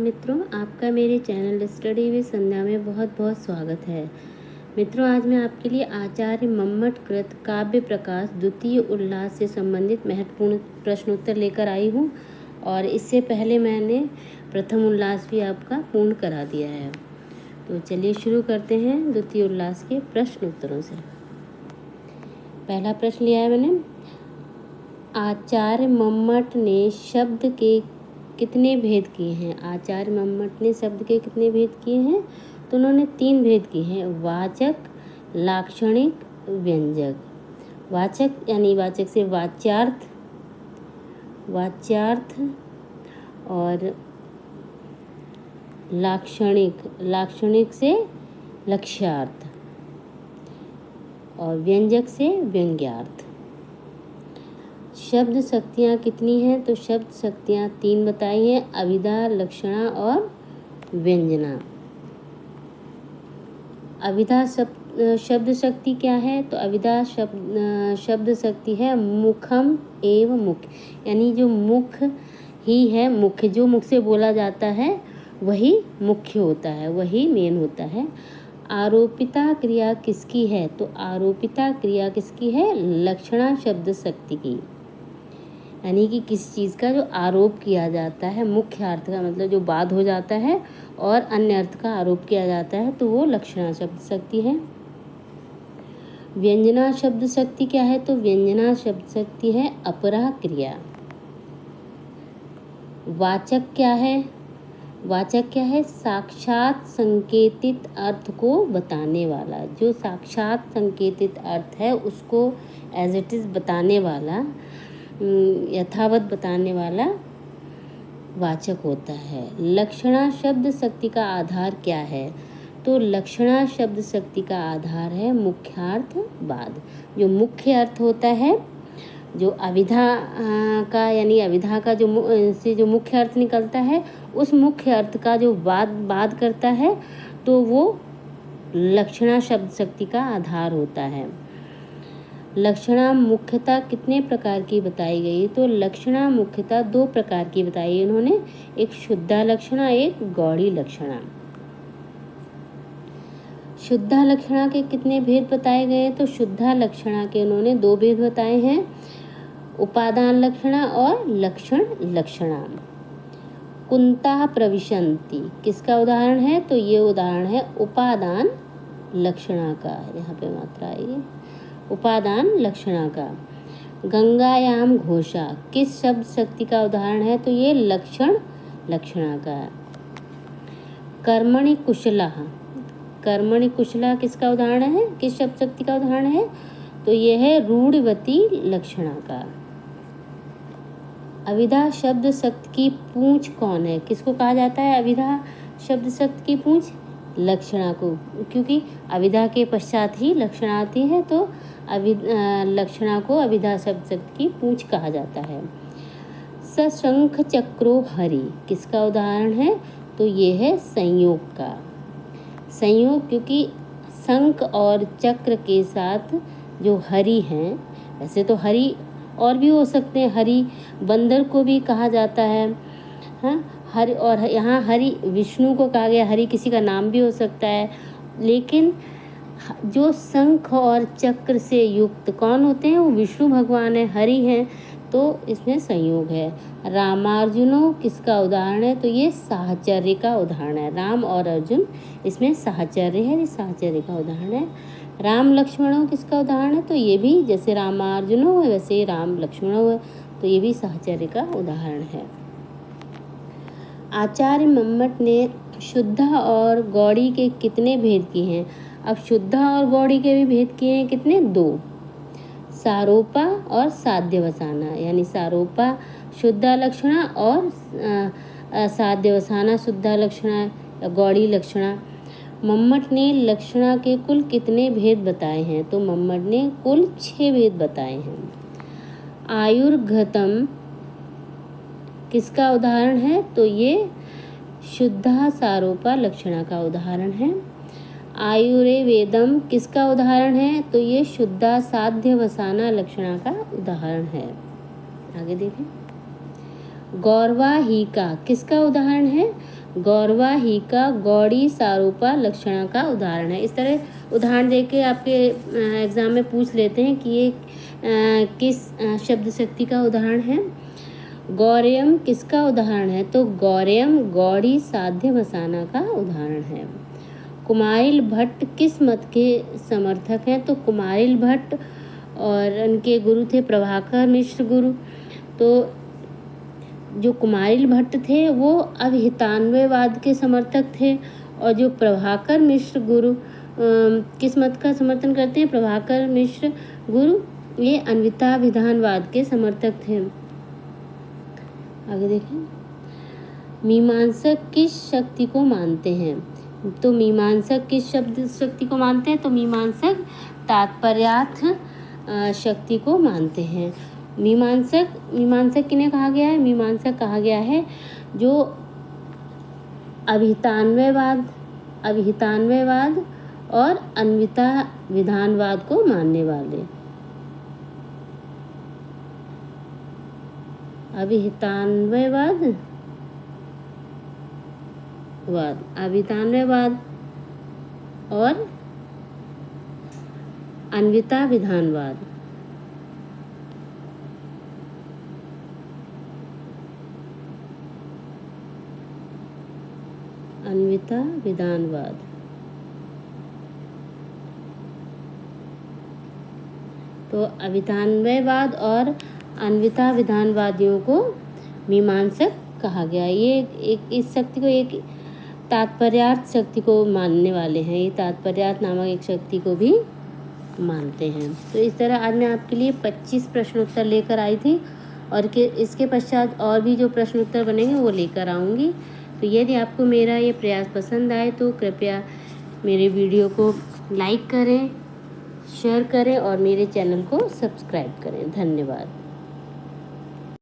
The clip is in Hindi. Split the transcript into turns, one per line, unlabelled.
मित्रों, आपका मेरे चैनल स्टडी विद संध्या में बहुत बहुत स्वागत है। मित्रों, आज मैं आपके लिए आचार्य मम्मट कृत काव्य प्रकाश द्वितीय उल्लास से संबंधित महत्वपूर्ण प्रश्नोत्तर लेकर आई हूँ और इससे पहले मैंने प्रथम उल्लास भी आपका पूर्ण करा दिया है। तो चलिए शुरू करते हैं द्वितीय उल्लास के प्रश्न उत्तरों से। पहला प्रश्न लिया है मैंने, आचार्य मम्मट ने शब्द के कितने भेद किए हैं। आचार्य मम्मट ने शब्द के कितने भेद किए हैं? तो उन्होंने 3 भेद किए हैं, वाचक, लाक्षणिक, व्यंजक। वाचक यानी वाचक से वाच्यार्थ, और लाक्षणिक से लक्ष्यार्थ और व्यंजक से व्यंग्यार्थ। शब्द शक्तियाँ कितनी हैं? तो शब्द शक्तियाँ 3 बताई हैं, अभिधा, लक्षणा और व्यंजना। अभिधा शब्द शक्ति क्या है? तो अभिधा शब्द शक्ति है मुखम एवं मुख्य, यानी जो मुख ही है, मुख्य जो मुख से बोला जाता है वही मुख्य होता है, वही मेन होता है। आरोपिता क्रिया किसकी है? तो आरोपिता क्रिया किसकी है? लक्षणा शब्द शक्ति की, यानी कि किस चीज़ का जो आरोप किया जाता है, मुख्य अर्थ का मतलब जो बाद हो जाता है और अन्य अर्थ का आरोप किया जाता है, तो वो लक्षणा शब्द शक्ति है। व्यंजना शब्द शक्ति क्या है? तो व्यंजना शब्द शक्ति है अपरा क्रिया। वाचक क्या है? वाचक क्या है? साक्षात संकेतित अर्थ को बताने वाला, जो साक्षात संकेतित अर्थ है उसको एज इट इज़ बताने वाला, यथावत बताने वाला वाचक होता है। लक्षणा शब्द शक्ति का आधार क्या है? तो लक्षणा शब्द शक्ति का आधार है मुख्यार्थ बाद। जो मुख्य अर्थ होता है, जो अभिधा का यानी अभिधा का जो मुख्य अर्थ निकलता है, उस मुख्य अर्थ का जो बाद करता है, तो वो लक्षणा शब्द शक्ति का आधार होता है। लक्षणा मुख्यता कितने प्रकार की बताई गई? तो लक्षणा मुख्यता 2 प्रकार की बताई इन्होंने, एक शुद्धा लक्षणा, एक गौड़ी लक्षणा। शुद्धा लक्षणा के कितने भेद बताए गए? तो शुद्धा लक्षणा के उन्होंने 2 भेद बताए हैं, उपादान लक्षणा और लक्षण लक्षणा। कुंता प्रविशन्ति किसका उदाहरण है? तो ये उदाहरण है उपादान लक्षणा का, यहाँ पे मात्रा आएगी, उपादान लक्षणा का। गंगायाम घोषा किस शब्द शक्ति का उदाहरण है? तो ये लक्षण लक्षणा का। कर्मणि कुशला किसका उदाहरण है? किस शब्द शक्ति का उदाहरण है? तो ये है रूढ़िवती लक्षणा का। अभिधा शब्द शक्ति की पूंछ कौन है? किसको कहा जाता है अभिधा शब्द शक्ति की पूंछ? लक्षणा को, क्योंकि अभिधा के पश्चात ही लक्षणा आती है, तो लक्षणा को अभिधा शब्द शक्ति की पूंछ कहा जाता है। सशंख चक्रो हरि किसका उदाहरण है? तो ये है संयोग का। संयोग, क्योंकि शंख और चक्र के साथ जो हरि हैं, वैसे तो हरि और भी हो सकते हैं, हरि बंदर को भी कहा जाता है, हाँ, हरि, और यहाँ हरि विष्णु को कहा गया, हरि किसी का नाम भी हो सकता है, लेकिन जो शंख और चक्र से युक्त कौन होते हैं? वो विष्णु भगवान है, हरि हैं, तो इसमें संयोग है। रामार्जुनो किसका उदाहरण है? तो ये साहचर्य का उदाहरण है। राम और अर्जुन इसमें साहचर्य है, ये साहचर्य का उदाहरण है। राम लक्ष्मणों किसका उदाहरण है? तो ये भी जैसे रामार्जुनो है वैसे ही राम लक्ष्मणों है, तो ये भी साहचर्य का उदाहरण है। आचार्य मम्मट ने शुद्धा और गौड़ी के कितने भेद किए हैं? अब शुद्धा और गौड़ी के भी भेद किए हैं, कितने? 2, सारोपा और साध्यवसाना, यानी सारोपा शुद्धा लक्षणा और साध्यवसाना शुद्धा लक्षणा, गौड़ी लक्षणा। मम्मट ने लक्षणा के कुल कितने भेद बताए हैं? तो मम्मट ने कुल 6 भेद बताए हैं। आयुर्घतम किसका उदाहरण है? तो ये शुद्धा सारोपा लक्षणा का उदाहरण है। आयुर्वेदम किसका उदाहरण है? तो ये शुद्धा साध्यवसाना लक्षणा का उदाहरण है। आगे देखें, गौरवा ही का किसका उदाहरण है? गौरवा ही का गौड़ी सारूपा लक्षणा का उदाहरण है। इस तरह उदाहरण देके आपके एग्ज़ाम में पूछ लेते हैं कि ये किस शब्द शक्ति का उदाहरण है। गौर्यम किसका उदाहरण है? तो गौर्यम गौड़ी साध्य वसाना का उदाहरण है। कुमारिल भट्ट किस मत के समर्थक हैं? तो कुमारिल भट्ट और उनके गुरु थे प्रभाकर मिश्र गुरु। तो जो कुमारिल भट्ट थे वो अभिहितान्वयवाद के समर्थक थे, और जो प्रभाकर मिश्र गुरु किस मत का समर्थन करते हैं? प्रभाकर मिश्र गुरु ये अन्विता विधानवाद के समर्थक थे। आगे देखें, मीमांसक किस शक्ति को मानते हैं? तो मीमांसक किस शब्द शक्ति को मानते हैं? तो मीमांसक तात्पर्यार्थ शक्ति को मानते हैं। मीमांसक किन्हें कहा गया है? मीमांसक कहा गया है जो अभिहितान्वयवाद और अन्विता विधानवाद को मानने वाले। अभिहितान्वयवाद और अन्विता विधानवाद। अन्विता विधानवाद। तो अभिहितान्वयवाद और अन्विता विधानवादियों को मीमांसक कहा गया। ये एक इस शक्ति को एक तात्पर्यार्थ शक्ति को मानने वाले हैं। ये तात्पर्यार्थ नामक एक शक्ति को भी मानते हैं। तो इस तरह आज मैं आपके लिए 25 प्रश्न उत्तर लेकर आई थी, और इसके पश्चात और भी जो प्रश्न उत्तर बनेंगे वो लेकर आऊँगी। तो यदि आपको मेरा ये प्रयास पसंद आए तो कृपया मेरे वीडियो को लाइक करें, शेयर करें और मेरे चैनल को सब्सक्राइब करें। धन्यवाद।